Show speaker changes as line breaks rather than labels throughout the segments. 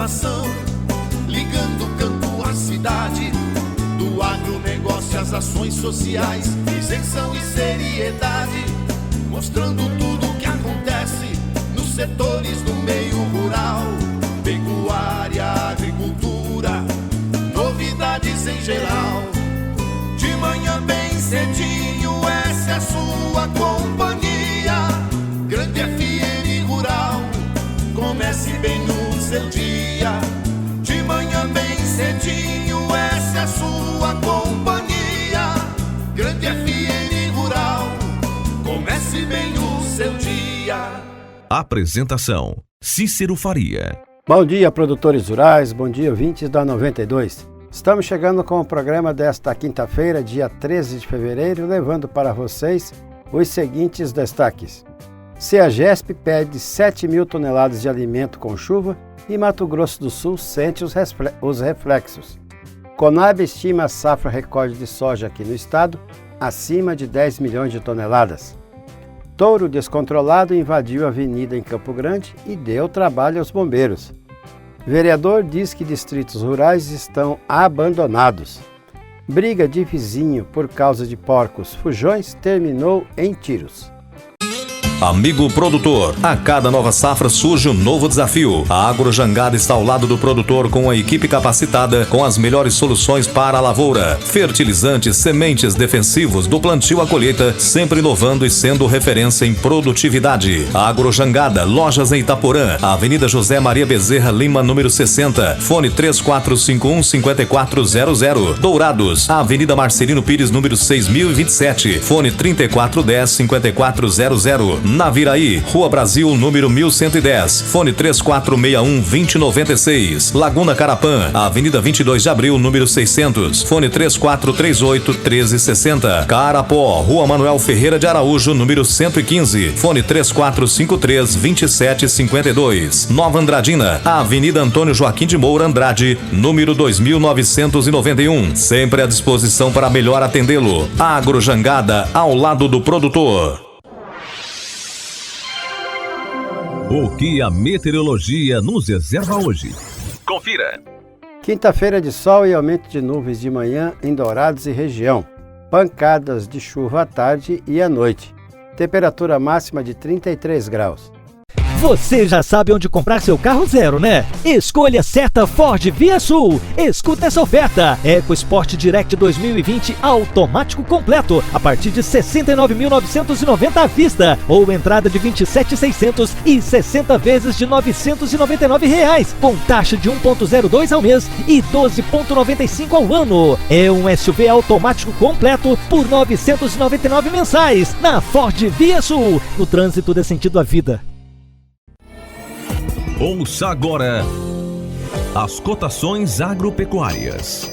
informação, ligando o campo à cidade, do agronegócio às ações sociais, isenção e seriedade, mostrando tudo o que acontece nos setores do meio rural, pecuária, agricultura, novidades em geral. De manhã bem cedinho, essa é a sua companhia, Grande FM Rural. Comece bem no seu dia, de manhã bem cedinho, essa é a sua companhia, Grande FM Rural. Comece bem o seu dia.
Apresentação: Cícero Faria.
Bom dia, produtores rurais, bom dia, ouvintes da 92. Estamos chegando com o programa desta quinta-feira, dia 13 de fevereiro, levando para vocês os seguintes destaques. CEAGESP pede 7 mil toneladas de alimento com chuva e Mato Grosso do Sul sente os reflexos. Conab estima a safra recorde de soja aqui no estado acima de 10 milhões de toneladas. Touro descontrolado invadiu a avenida em Campo Grande e deu trabalho aos bombeiros. Vereador diz que distritos rurais estão abandonados. Briga de vizinho por causa de porcos fujões terminou em tiros.
Amigo produtor, a cada nova safra surge um novo desafio. A Agrojangada está ao lado do produtor com a equipe capacitada com as melhores soluções para a lavoura. Fertilizantes, sementes, defensivos, do plantio à colheita, sempre inovando e sendo referência em produtividade. A Agrojangada, lojas em Itaporã, Avenida José Maria Bezerra Lima, número 60, fone 3451-5400. Dourados, Avenida Marcelino Pires, número 6027, fone 3410-5400. Naviraí, Rua Brasil, número 1110, fone 3461-2096. Laguna Carapã, Avenida 22 de Abril, número 600, fone 3438-1360. Carapó, Rua Manuel Ferreira de Araújo, número 115, fone 3453-2752. Nova Andradina, Avenida Antônio Joaquim de Moura Andrade, número 2991, sempre à disposição para melhor atendê-lo. Agrojangada, ao lado do produtor.
O que a meteorologia nos reserva hoje? Confira!
Quinta-feira de sol e aumento de nuvens de manhã em Dourados e região. Pancadas de chuva à tarde e à noite. Temperatura máxima de 33 graus.
Você já sabe onde comprar seu carro zero, né? Escolha certa Ford Via Sul. Escuta essa oferta. EcoSport Direct 2020 automático completo a partir de R$ 69.990 à vista ou entrada de R$ 27.600 e 60 vezes de R$ 999 com taxa de 1,02 ao mês e 12,95 ao ano. É um SUV automático completo por R$ 999 mensais na Ford Via Sul. No trânsito dê sentido à vida.
Ouça agora as cotações agropecuárias.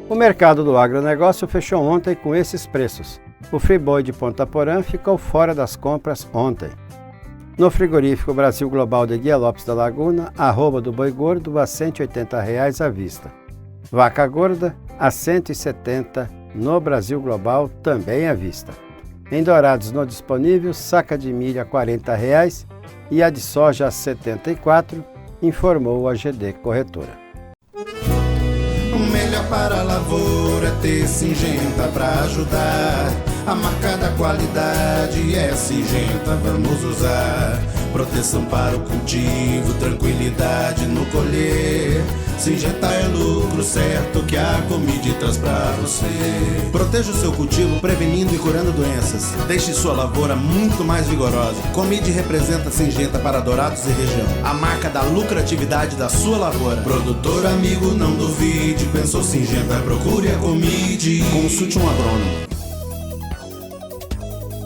O mercado do agronegócio fechou ontem com esses preços. O Friboi de Ponta Porã ficou fora das compras ontem. No frigorífico Brasil Global de Guia Lopes da Laguna, a arroba do boi gordo a R$ 180 à vista. Vaca gorda a R$ 170 no Brasil Global, também à vista. Em Dourados, no disponível, saca de milho a R$ 40 e a de soja a 74, informou a GD Corretora.
O melhor para a lavoura é ter Syngenta para ajudar. A marca da qualidade é Syngenta, vamos usar. Proteção para o cultivo, tranquilidade no colher. Syngenta é lucro certo que a Comid traz pra você. Proteja o seu cultivo prevenindo e curando doenças. Deixe sua lavoura muito mais vigorosa. Comid representa Syngenta para Dourados e região, a marca da lucratividade da sua lavoura. Produtor amigo, não duvide, pensou Syngenta, procure a Comid. Consulte um agrônomo.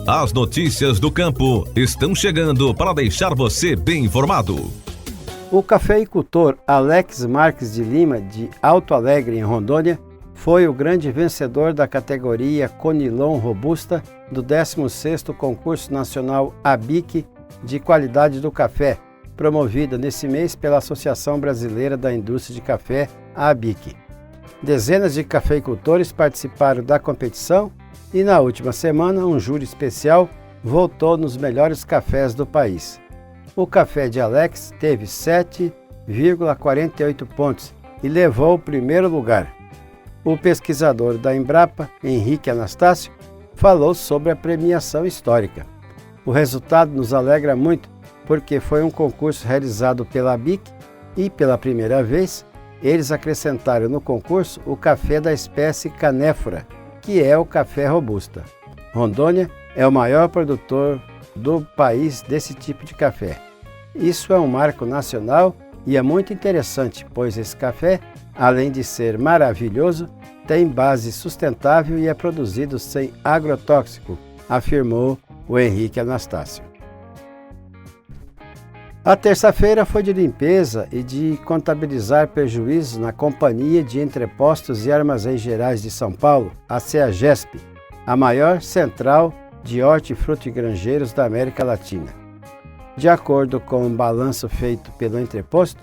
As notícias do campo estão chegando para deixar você bem informado.
O cafeicultor Alex Marques de Lima, de Alto Alegre, em Rondônia, foi o grande vencedor da categoria Conilon Robusta do 16º Concurso Nacional ABIC de Qualidade do Café, promovida nesse mês pela Associação Brasileira da Indústria de Café, a ABIC. Dezenas de cafeicultores participaram da competição e na última semana um júri especial votou nos melhores cafés do país. O café de Alex teve 7 1,48 pontos e levou o primeiro lugar. O pesquisador da Embrapa, Henrique Anastácio, falou sobre a premiação histórica. O resultado nos alegra muito, porque foi um concurso realizado pela ABIC e, pela primeira vez, eles acrescentaram no concurso o café da espécie canéfora, que é o café robusta. Rondônia é o maior produtor do país desse tipo de café. Isso é um marco nacional e é muito interessante, pois esse café, além de ser maravilhoso, tem base sustentável e é produzido sem agrotóxico, afirmou o Henrique Anastácio. A terça-feira foi de limpeza e de contabilizar prejuízos na Companhia de Entrepostos e Armazéns Gerais de São Paulo, a CEAGESP, a maior central de hortifrutigranjeiros da América Latina. De acordo com um balanço feito pelo entreposto,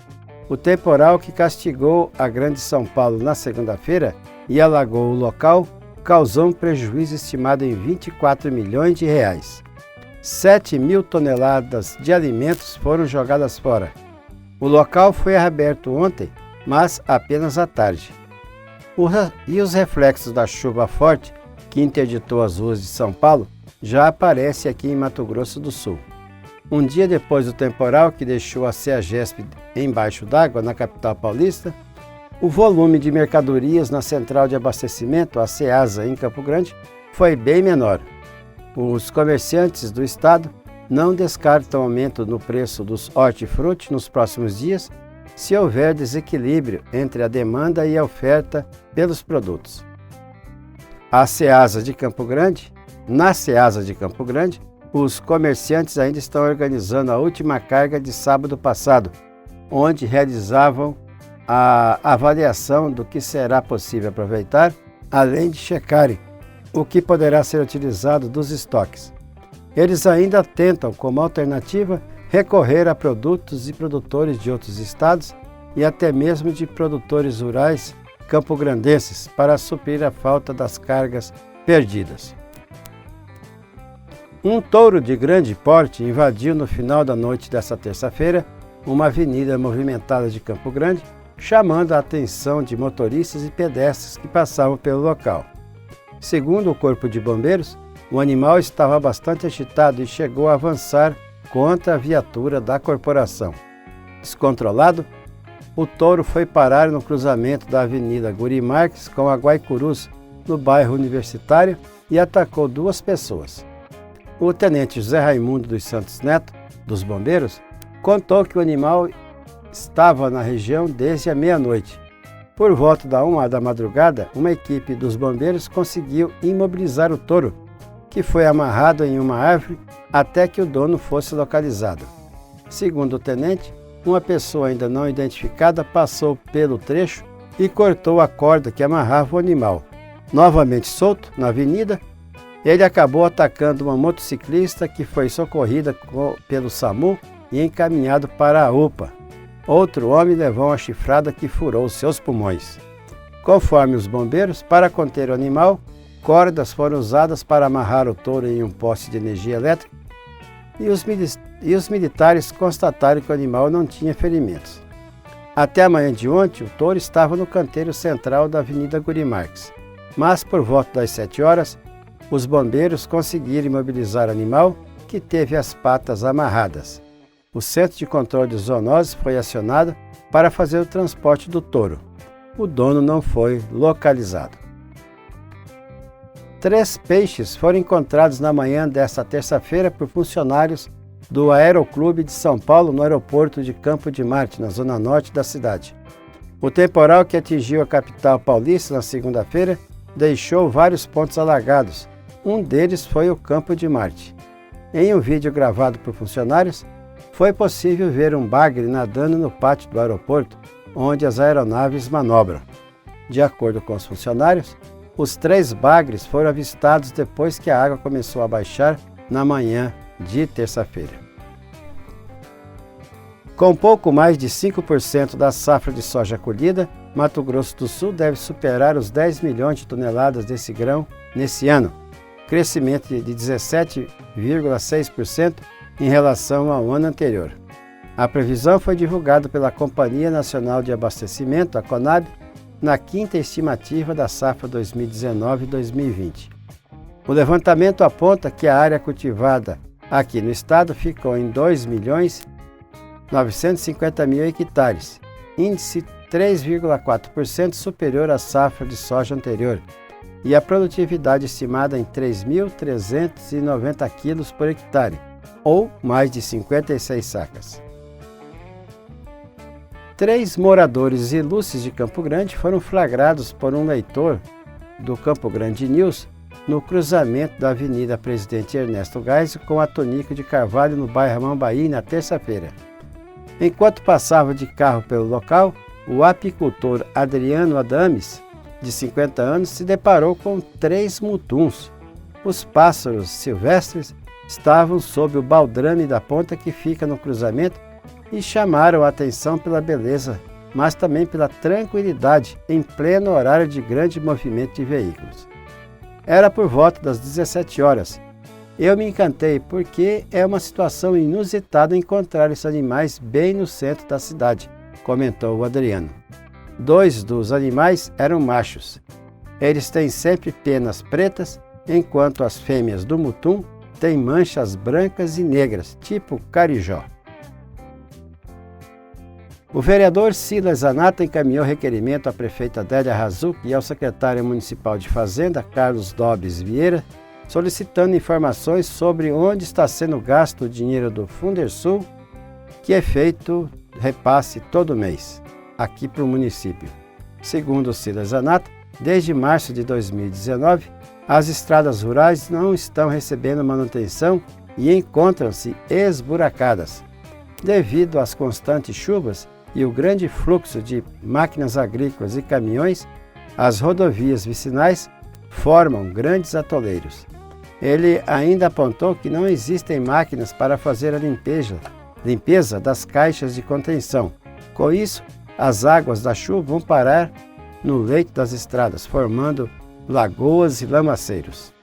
o temporal que castigou a Grande São Paulo na segunda-feira e alagou o local causou um prejuízo estimado em 24 milhões de reais. 7 mil toneladas de alimentos foram jogadas fora. O local foi reaberto ontem, mas apenas à tarde. E os reflexos da chuva forte que interditou as ruas de São Paulo já aparecem aqui em Mato Grosso do Sul. Um dia depois do temporal que deixou a CEAGESP embaixo d'água na capital paulista, o volume de mercadorias na central de abastecimento, a CEASA, em Campo Grande, foi bem menor. Os comerciantes do estado não descartam aumento no preço dos hortifruti nos próximos dias, se houver desequilíbrio entre a demanda e a oferta pelos produtos. Na CEASA de Campo Grande, os comerciantes ainda estão organizando a última carga de sábado passado, onde realizavam a avaliação do que será possível aproveitar, além de checarem o que poderá ser utilizado dos estoques. Eles ainda tentam, como alternativa, recorrer a produtos e produtores de outros estados e até mesmo de produtores rurais campograndenses para suprir a falta das cargas perdidas. Um touro de grande porte invadiu no final da noite desta terça-feira uma avenida movimentada de Campo Grande, chamando a atenção de motoristas e pedestres que passavam pelo local. Segundo o Corpo de Bombeiros, o animal estava bastante agitado e chegou a avançar contra a viatura da corporação. Descontrolado, o touro foi parar no cruzamento da Avenida Guri Marques com a Guaicurus, no bairro Universitário, e atacou 2 pessoas. O tenente José Raimundo dos Santos Neto, dos Bombeiros, contou que o animal estava na região desde a meia-noite. Por volta da 1h da madrugada, uma equipe dos bombeiros conseguiu imobilizar o touro, que foi amarrado em uma árvore até que o dono fosse localizado. Segundo o tenente, uma pessoa ainda não identificada passou pelo trecho e cortou a corda que amarrava o animal. Novamente solto na avenida, ele acabou atacando uma motociclista que foi socorrida pelo SAMU e encaminhado para a UPA. Outro homem levou uma chifrada que furou seus pulmões. Conforme os bombeiros, para conter o animal, cordas foram usadas para amarrar o touro em um poste de energia elétrica e os militares constataram que o animal não tinha ferimentos. Até a manhã de ontem, o touro estava no canteiro central da Avenida Guri Marques, mas por volta das 7 horas, os bombeiros conseguiram imobilizar o animal, que teve as patas amarradas. O Centro de Controle de Zoonoses foi acionado para fazer o transporte do touro. O dono não foi localizado. 3 peixes foram encontrados na manhã desta terça-feira por funcionários do Aeroclube de São Paulo no aeroporto de Campo de Marte, na zona norte da cidade. O temporal que atingiu a capital paulista na segunda-feira deixou vários pontos alagados. Um deles foi o Campo de Marte. Em um vídeo gravado por funcionários, foi possível ver um bagre nadando no pátio do aeroporto, onde as aeronaves manobram. De acordo com os funcionários, os 3 bagres foram avistados depois que a água começou a baixar na manhã de terça-feira. Com pouco mais de 5% da safra de soja colhida, Mato Grosso do Sul deve superar os 10 milhões de toneladas desse grão nesse ano, crescimento de 17,6% em relação ao ano anterior. A previsão foi divulgada pela Companhia Nacional de Abastecimento, a Conab, na 5ª estimativa da safra 2019-2020. O levantamento aponta que a área cultivada aqui no estado ficou em 2.950.000 hectares, índice 3,4% superior à safra de soja anterior, e a produtividade estimada em 3.390 quilos por hectare, ou mais de 56 sacas. 3 moradores ilustres de Campo Grande foram flagrados por um leitor do Campo Grande News no cruzamento da Avenida Presidente Ernesto Geisel com a Tonico de Carvalho, no bairro Mambaí, na terça-feira. Enquanto passava de carro pelo local, o apicultor Adriano Adames, de 50 anos, se deparou com 3 mutuns. Os pássaros silvestres estavam sob o baldrame da ponta que fica no cruzamento e chamaram a atenção pela beleza, mas também pela tranquilidade em pleno horário de grande movimento de veículos. Era por volta das 17 horas. Eu me encantei porque é uma situação inusitada encontrar esses animais bem no centro da cidade, comentou o Adriano. 2 dos animais eram machos. Eles têm sempre penas pretas, enquanto as fêmeas do mutum têm manchas brancas e negras, tipo carijó. O vereador Silas Zanata encaminhou requerimento à prefeita Adélia Razuc e ao secretário municipal de Fazenda, Carlos Dobres Vieira, solicitando informações sobre onde está sendo gasto o dinheiro do Fundersul, que é feito repasse todo mês, aqui para o município. Segundo o Silas Zanata, desde março de 2019, as estradas rurais não estão recebendo manutenção e encontram-se esburacadas. Devido às constantes chuvas e o grande fluxo de máquinas agrícolas e caminhões, as rodovias vicinais formam grandes atoleiros. Ele ainda apontou que não existem máquinas para fazer a limpeza das caixas de contenção. Com isso, as águas da chuva vão parar no leito das estradas, formando lagoas e lamaceiros.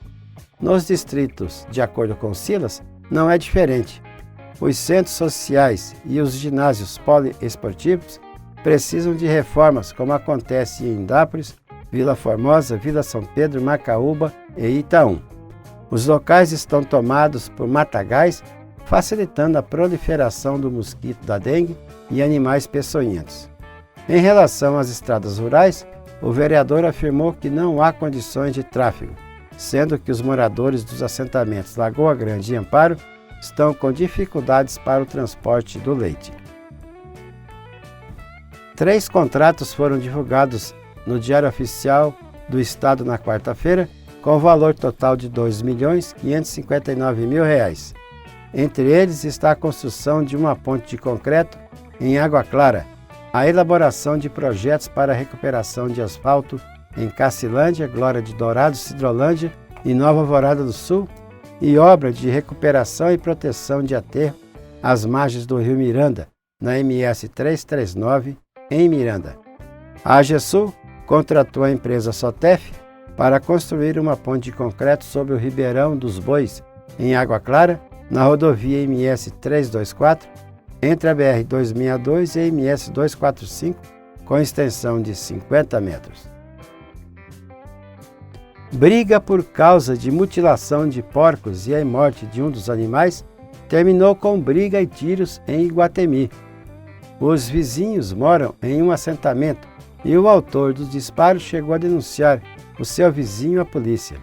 Nos distritos, de acordo com Silas, não é diferente. Os centros sociais e os ginásios poliesportivos precisam de reformas, como acontece em Indápolis, Vila Formosa, Vila São Pedro, Macaúba e Itaú. Os locais estão tomados por matagais, facilitando a proliferação do mosquito da dengue e animais peçonhentos. Em relação às estradas rurais, o vereador afirmou que não há condições de tráfego, sendo que os moradores dos assentamentos Lagoa Grande e Amparo estão com dificuldades para o transporte do leite. 3 contratos foram divulgados no Diário Oficial do Estado na quarta-feira, com valor total de R$ 2.559.000. Entre eles está a construção de uma ponte de concreto em Água Clara, a elaboração de projetos para a recuperação de asfalto em Cacilândia, Glória de Dourados, Cidrolândia e Nova Alvorada do Sul, e obra de recuperação e proteção de aterro às margens do rio Miranda, na MS 339, em Miranda. A AGESUL contratou a empresa Sotef para construir uma ponte de concreto sobre o Ribeirão dos Bois, em Água Clara, na rodovia MS 324, entre a BR 262 e a MS 245, com extensão de 50 metros. Briga por causa de mutilação de porcos e a morte de um dos animais terminou com briga e tiros em Iguatemi. Os vizinhos moram em um assentamento e o autor dos disparos chegou a denunciar o seu vizinho à polícia.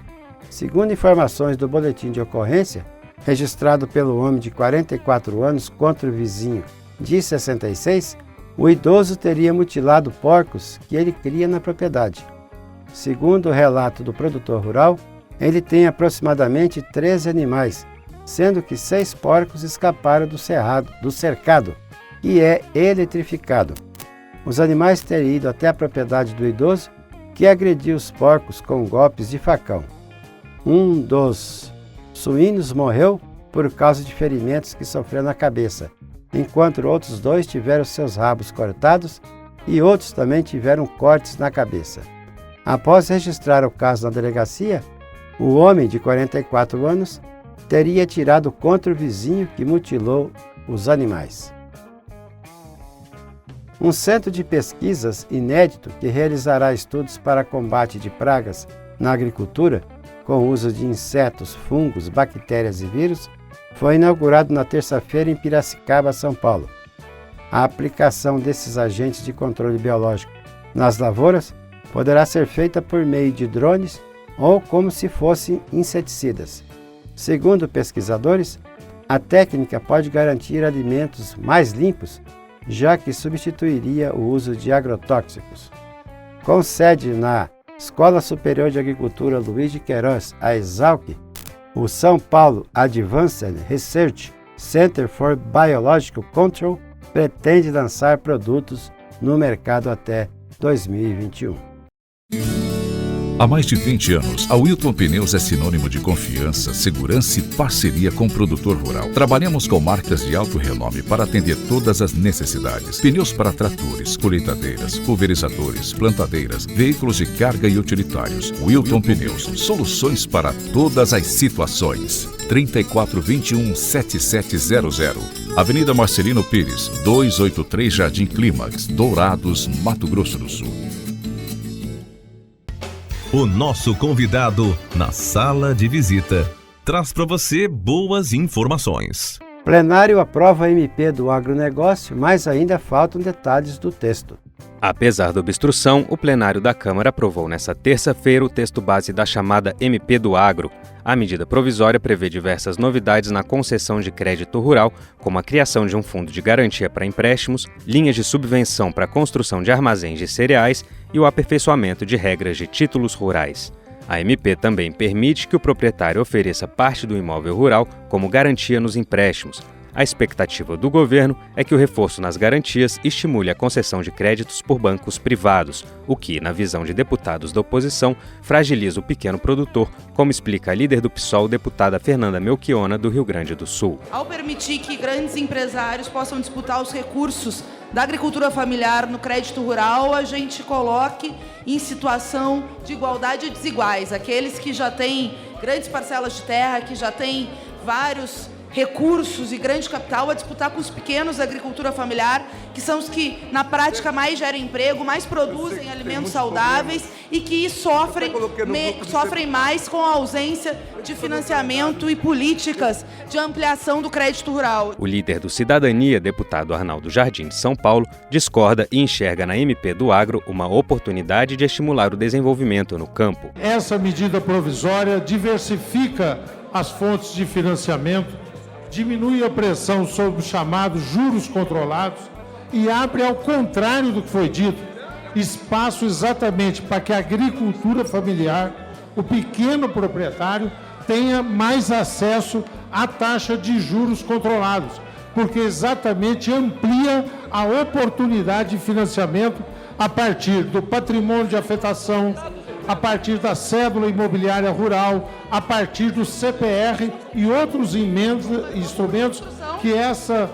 Segundo informações do boletim de ocorrência, registrado pelo homem de 44 anos contra o vizinho de 66, o idoso teria mutilado porcos que ele cria na propriedade. Segundo o relato do produtor rural, ele tem aproximadamente 13 animais, sendo que 6 porcos escaparam do cercado, que é eletrificado. Os animais teriam ido até a propriedade do idoso, que agrediu os porcos com golpes de facão. Um dos suínos morreu por causa de ferimentos que sofreu na cabeça, enquanto outros 2 tiveram seus rabos cortados e outros também tiveram cortes na cabeça. Após registrar o caso na delegacia, o homem de 44 anos teria tirado contra o vizinho que mutilou os animais. Um centro de pesquisas inédito que realizará estudos para combate de pragas na agricultura, com o uso de insetos, fungos, bactérias e vírus, foi inaugurado na terça-feira em Piracicaba, São Paulo. A aplicação desses agentes de controle biológico nas lavouras poderá ser feita por meio de drones ou como se fossem inseticidas. Segundo pesquisadores, a técnica pode garantir alimentos mais limpos, já que substituiria o uso de agrotóxicos. Com sede na Escola Superior de Agricultura Luiz de Queiroz, a ESALC, o São Paulo Advanced Research Center for Biological Control pretende lançar produtos no mercado até 2021.
Há mais de 20 anos, a Wilton Pneus é sinônimo de confiança, segurança e parceria com o produtor rural. Trabalhamos com marcas de alto renome para atender todas as necessidades. Pneus para tratores, colheitadeiras, pulverizadores, plantadeiras, veículos de carga e utilitários. Wilton Pneus, soluções para todas as situações. 3421-7700. Avenida Marcelino Pires, 283 Jardim Clímax, Dourados, Mato Grosso do Sul.
O nosso convidado na sala de visita traz para você boas informações.
Plenário aprova a MP do agronegócio, mas ainda faltam detalhes do texto.
Apesar da obstrução, o plenário da Câmara aprovou nesta terça-feira o texto base da chamada MP do Agro. A medida provisória prevê diversas novidades na concessão de crédito rural, como a criação de um fundo de garantia para empréstimos, linhas de subvenção para a construção de armazéns de cereais e o aperfeiçoamento de regras de títulos rurais. A MP também permite que o proprietário ofereça parte do imóvel rural como garantia nos empréstimos. A expectativa do governo é que o reforço nas garantias estimule a concessão de créditos por bancos privados, o que, na visão de deputados da oposição, fragiliza o pequeno produtor, como explica a líder do PSOL, deputada Fernanda Melchiona, do Rio Grande do Sul.
Ao permitir que grandes empresários possam disputar os recursos da agricultura familiar no crédito rural, a gente coloque em situação de igualdade desiguais. Aqueles que já têm grandes parcelas de terra, que já têm vários recursos e grande capital a disputar com os pequenos da agricultura familiar, que são os que, na prática, mais geram emprego, mais produzem alimentos saudáveis e que sofrem mais com a ausência de financiamento e políticas de ampliação do crédito rural.
O líder do Cidadania, deputado Arnaldo Jardim de São Paulo, discorda e enxerga na MP do Agro uma oportunidade de estimular o desenvolvimento no campo.
Essa medida provisória diversifica as fontes de financiamento, diminui a pressão sobre os chamados juros controlados e abre, ao contrário do que foi dito, espaço exatamente para que a agricultura familiar, o pequeno proprietário, tenha mais acesso à taxa de juros controlados, porque exatamente amplia a oportunidade de financiamento a partir do patrimônio de afetação, a partir da cédula imobiliária rural, a partir do CPR e outros instrumentos que essa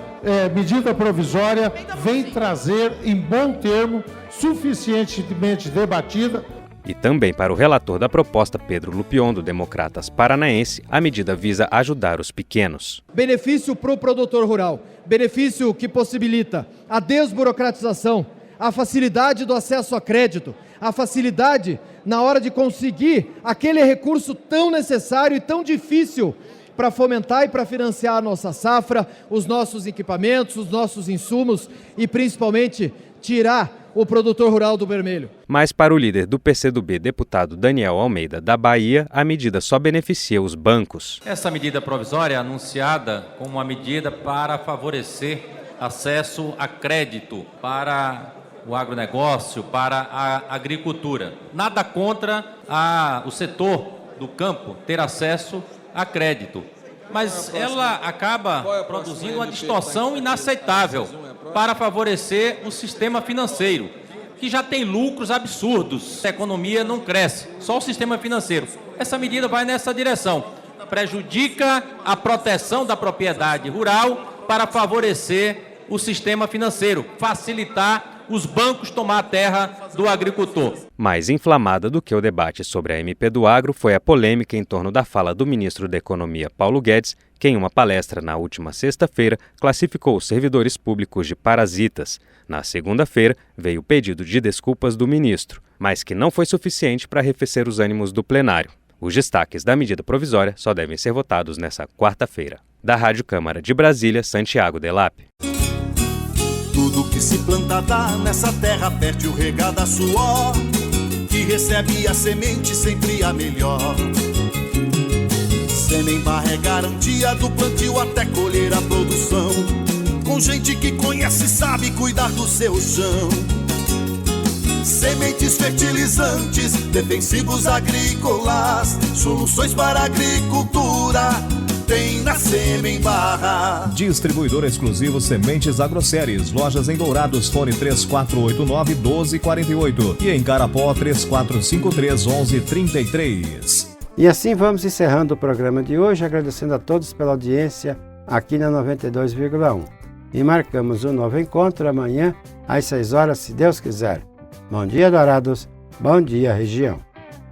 medida provisória vem trazer em bom termo, suficientemente debatida.
E também para o relator da proposta, Pedro Lupion, do Democratas Paranaense, a medida visa ajudar os pequenos.
Benefício para o produtor rural, benefício que possibilita a desburocratização, a facilidade do acesso a crédito, a facilidade na hora de conseguir aquele recurso tão necessário e tão difícil para fomentar e para financiar a nossa safra, os nossos equipamentos, os nossos insumos e principalmente tirar o produtor rural do vermelho.
Mas para o líder do PCdoB, deputado Daniel Almeida, da Bahia, a medida só beneficia os bancos.
Essa medida provisória é anunciada como uma medida para favorecer acesso a crédito para o agronegócio, para a agricultura. Nada contra o setor do campo ter acesso a crédito, mas ela acaba produzindo uma distorção inaceitável para favorecer o sistema financeiro, que já tem lucros absurdos. A economia não cresce, só o sistema financeiro. Essa medida vai nessa direção, prejudica a proteção da propriedade rural para favorecer o sistema financeiro, facilitar os bancos tomar a terra do agricultor.
Mais inflamada do que o debate sobre a MP do Agro foi a polêmica em torno da fala do ministro da Economia, Paulo Guedes, que em uma palestra na última sexta-feira classificou os servidores públicos de parasitas. Na segunda-feira, veio o pedido de desculpas do ministro, mas que não foi suficiente para arrefecer os ânimos do plenário. Os destaques da medida provisória só devem ser votados nesta quarta-feira. Da Rádio Câmara de Brasília, Santiago Delap.
Tudo que se planta dá nessa terra fértil regada a suor, que recebe a semente sempre a melhor. Semembarra é garantia do plantio até colher a produção, com gente que conhece e sabe cuidar do seu chão. Sementes fertilizantes, defensivos agrícolas, soluções para a agricultura tem na Semembarra.
Distribuidor exclusivo Sementes Agroceres. Lojas em Dourados, fone 3489-1248 e em Carapó 3453-1133.
E assim vamos encerrando o programa de hoje, agradecendo a todos pela audiência aqui na 92,1. E marcamos um novo encontro amanhã às 6 horas, se Deus quiser. Bom dia, Dourados. Bom dia, região.